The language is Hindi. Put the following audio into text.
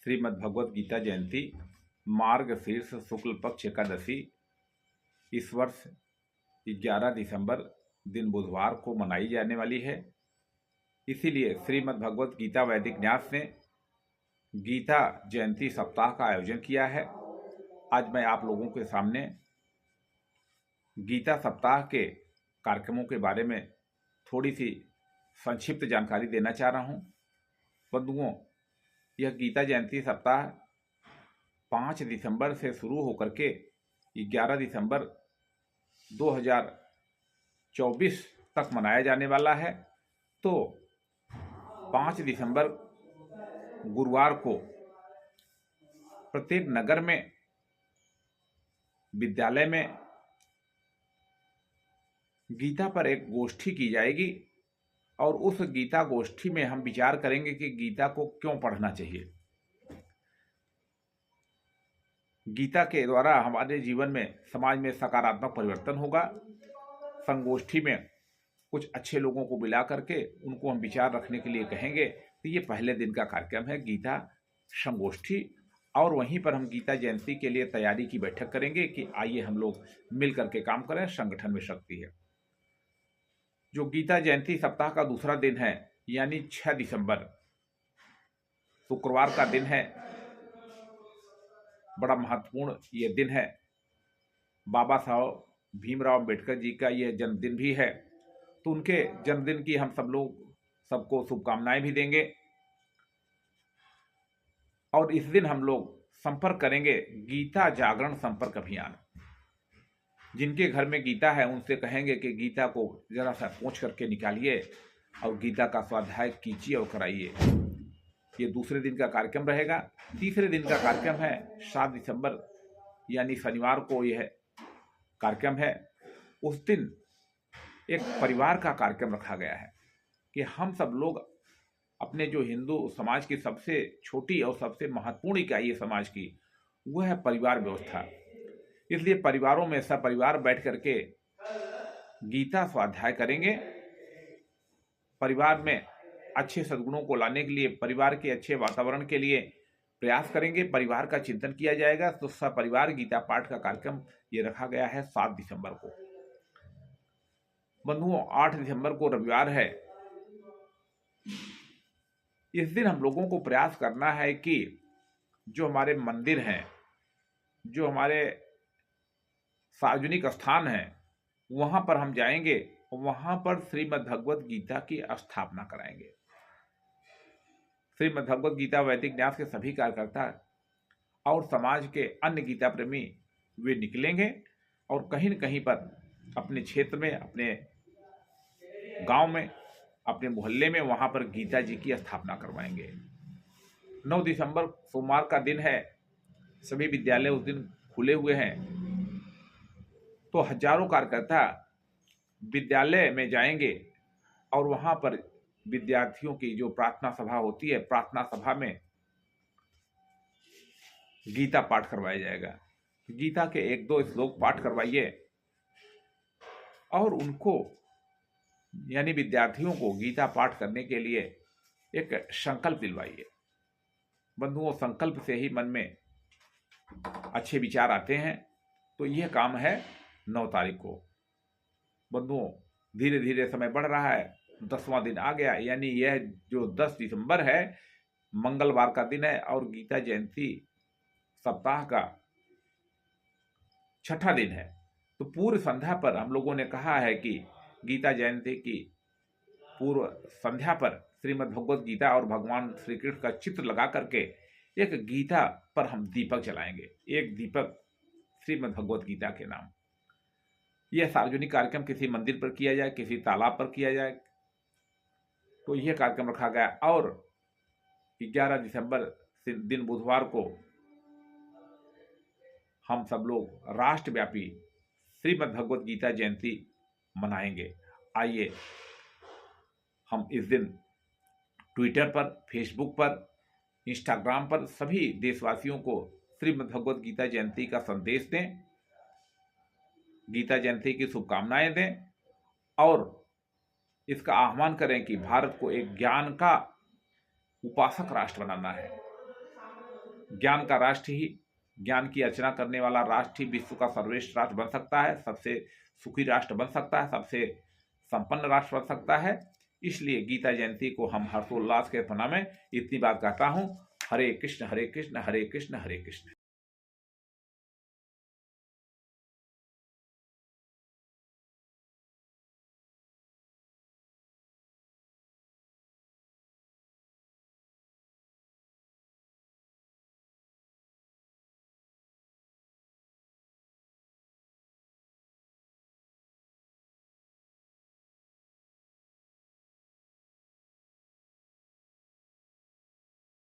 श्रीमद् भगवत गीता जयंती मार्गशीर्ष शुक्ल पक्ष एकादशी इस वर्ष 11 दिसंबर दिन बुधवार को मनाई जाने वाली है। इसीलिए श्रीमद् भगवत गीता वैदिक न्यास ने गीता जयंती सप्ताह का आयोजन किया है। आज मैं आप लोगों के सामने गीता सप्ताह के कार्यक्रमों के बारे में थोड़ी सी संक्षिप्त जानकारी देना चाह रहा हूं। बंधुओं, यह गीता जयंती सप्ताह 5 दिसंबर से शुरू होकर के 11 दिसंबर 2024 तक मनाया जाने वाला है। तो 5 दिसंबर गुरुवार को प्रत्येक नगर में, विद्यालय में गीता पर एक गोष्ठी की जाएगी और उस गीता गोष्ठी में हम विचार करेंगे कि गीता को क्यों पढ़ना चाहिए। गीता के द्वारा हमारे जीवन में, समाज में सकारात्मक परिवर्तन होगा। संगोष्ठी में कुछ अच्छे लोगों को बुला करके उनको हम विचार रखने के लिए कहेंगे। तो ये पहले दिन का कार्यक्रम है, गीता संगोष्ठी, और वहीं पर हम गीता जयंती के लिए तैयारी की बैठक करेंगे कि आइए हम लोग मिल करके काम करें, संगठन में शक्ति है। जो गीता जयंती सप्ताह का दूसरा दिन है, यानी 6 दिसंबर शुक्रवार का दिन है। बड़ा महत्वपूर्ण ये दिन है। बाबा साहब भीमराव अंबेडकर जी का यह जन्मदिन भी है। तो उनके जन्मदिन की हम सब लोग सबको शुभकामनाएं भी देंगे। और इस दिन हम लोग संपर्क करेंगे गीता जागरण संपर्क अभियान। जिनके घर में गीता है उनसे कहेंगे कि गीता को जरा सा पोंछ करके निकालिए और गीता का स्वाध्याय कीजिए और कराइए। ये दूसरे दिन का कार्यक्रम रहेगा। तीसरे दिन का कार्यक्रम है 7 दिसंबर यानी शनिवार को यह कार्यक्रम है। उस दिन एक परिवार का कार्यक्रम रखा गया है कि हम सब लोग अपने जो हिंदू समाज की सबसे छोटी और सबसे महत्वपूर्ण इकाई है समाज की, वह है परिवार व्यवस्था। इसलिए परिवारों में सब परिवार बैठ करके गीता स्वाध्याय करेंगे। परिवार में अच्छे सद्गुणों को लाने के लिए, परिवार के अच्छे वातावरण के लिए प्रयास करेंगे। परिवार का चिंतन किया जाएगा। तो सपरिवार गीता पाठ का कार्यक्रम ये रखा गया है 7 दिसंबर को। बंधुओं, 8 दिसंबर को रविवार है। इस दिन हम लोगों को प्रयास करना है कि जो हमारे मंदिर हैं, जो हमारे सार्वजनिक स्थान हैं, वहां पर हम जाएंगे, वहां पर श्रीमद् भगवत गीता की स्थापना कराएंगे। श्रीमद् भगवत गीता वैदिक न्यास के सभी कार्यकर्ता और समाज के अन्य गीता प्रेमी वे निकलेंगे और कहीं न कहीं पर अपने क्षेत्र में, अपने गांव में, अपने मोहल्ले में वहां पर गीता जी की स्थापना करवाएंगे। 9 दिसंबर सोमवार का दिन है। सभी विद्यालय उस दिन खुले हुए हैं। तो हजारों कार्यकर्ता विद्यालय में जाएंगे और वहां पर विद्यार्थियों की जो प्रार्थना सभा होती है, प्रार्थना सभा में गीता पाठ करवाया जाएगा। गीता के 1-2 श्लोक पाठ करवाइए और उनको यानी विद्यार्थियों को गीता पाठ करने के लिए एक संकल्प दिलवाइए। बंधुओं, संकल्प से ही मन में अच्छे विचार आते हैं। तो यह काम है 9 तारीख को। बंधुओं, धीरे धीरे समय बढ़ रहा है। 10वां दिन आ गया, यानी यह जो 10 दिसंबर है मंगलवार का दिन है और गीता जयंती सप्ताह का 6ठा दिन है। तो पूर्व संध्या पर हम लोगों ने कहा है कि गीता जयंती की पूर्व संध्या पर श्रीमद् भगवत गीता और भगवान श्री कृष्ण का चित्र लगा करके एक गीता पर हम दीपक जलाएंगे। एक दीपक श्रीमद् भगवत गीता के नाम। यह सार्वजनिक कार्यक्रम किसी मंदिर पर किया जाए, किसी तालाब पर किया जाए। तो यह कार्यक्रम रखा गया। और 11 दिसंबर दिन बुधवार को हम सब लोग राष्ट्रव्यापी श्रीमद् भगवत गीता जयंती मनाएंगे। आइए हम इस दिन ट्विटर पर, फेसबुक पर, इंस्टाग्राम पर सभी देशवासियों को श्रीमद् भगवत गीता जयंती का संदेश दें, गीता जयंती की शुभकामनाएं दें और इसका आह्वान करें कि भारत को एक ज्ञान का उपासक राष्ट्र बनाना है। ज्ञान का राष्ट्र ही, ज्ञान की अर्चना करने वाला राष्ट्र ही विश्व का सर्वश्रेष्ठ राष्ट्र बन सकता है, सबसे सुखी राष्ट्र बन सकता है, सबसे संपन्न राष्ट्र बन सकता है। इसलिए गीता जयंती को हम हर्षोल्लास के मनाएं। इतनी बात कहता हूँ। हरे कृष्ण हरे कृष्ण हरे कृष्ण हरे कृष्ण।